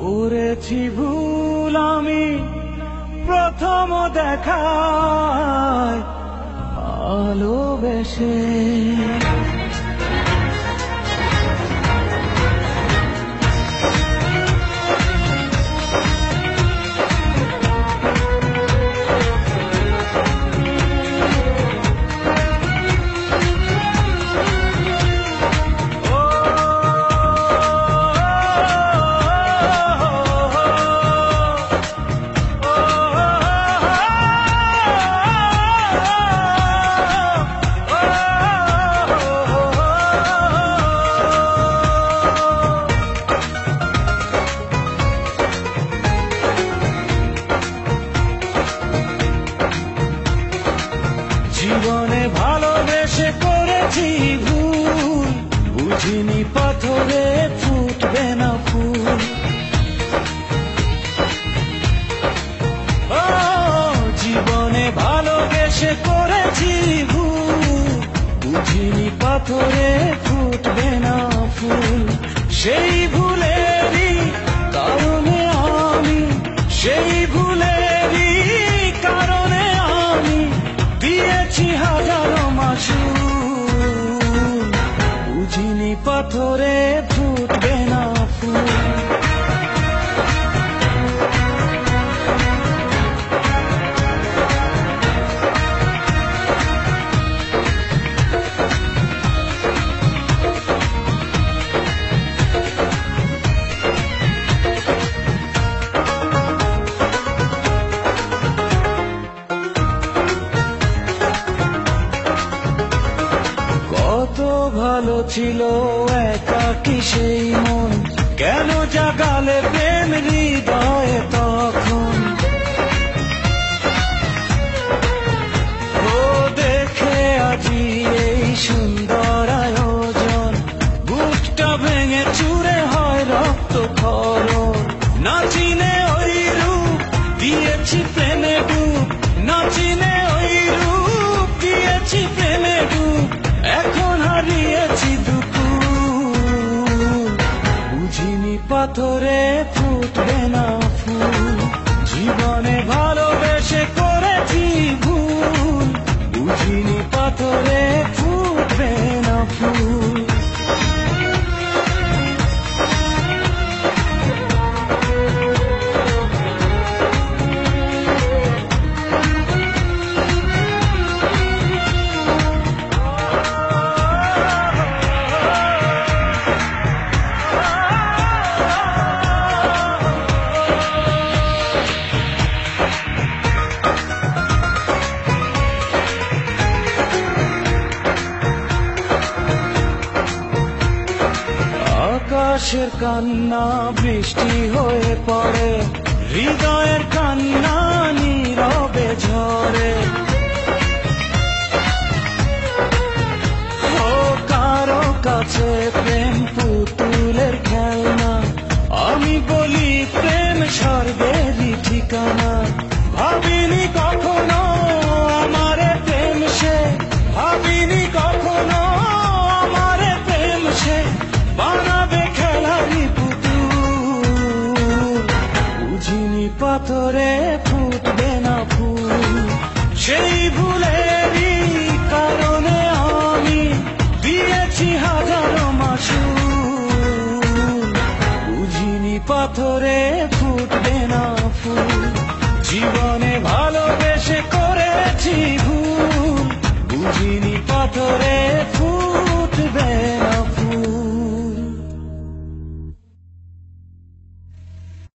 করেছি ভুল আমি প্রথম দেখায় ভালোবেসে। জীবনে ভালোবেসে করেছি ভুল, বুঝিনি পাথরে ফুটবে না ফুল। ও জীবনে ভালোবেসে করেছি ভুল, বুঝিনি পাথরে ফুটবে না ফুল। সেই ভুলেরই কারণে আমি, সেই ভুলেরই কারণে আমি দিয়েছি হাজারো মাসুল, বুঝিনি পাথরে ফুটবে না ফুল। কত ভালো ছিল একাকী সেই মন, কেন জাগালে প্রেম হৃদয়ে তখন। ও দেখে আজি এই সুন্দর আয়োজন, বুকটা ভেঙে চুরে হয় রক্ত খরণ। না চিনে ওই রূপ দিয়েছি প্রেমে ডুব, না চিনে ওই রূপ দিয়েছি প্রেমে ডুব। এখন হারিয়েছি দুপুর, বুঝিনি পাথরে ফুটবে না ফুল। জীবনে ভালোবেসে করেছি ভুল, বুঝিনি পাথরে ফুটবে না ফুল। আকাশের কান্না বৃষ্টি হয়ে পড়ে, হৃদয়ের কান্না নীরবে ঝরে। ও কারো কাছে প্রেম পুতুলের খেলনা, আমি বলি প্রেম স্বর্গেরই ঠিকানা। ভাবিনি কখনো আমারে প্রেম সে, ভাবিনি কখনো আমারে প্রেম সে বানাবে খেলারি পুতুল, বুঝিনি পাথরে ফুটবে না ফুল। সেই ভুলেরই কারণে আমি দিয়েছি হাজারো মাসুল, বুঝিনি পাথরে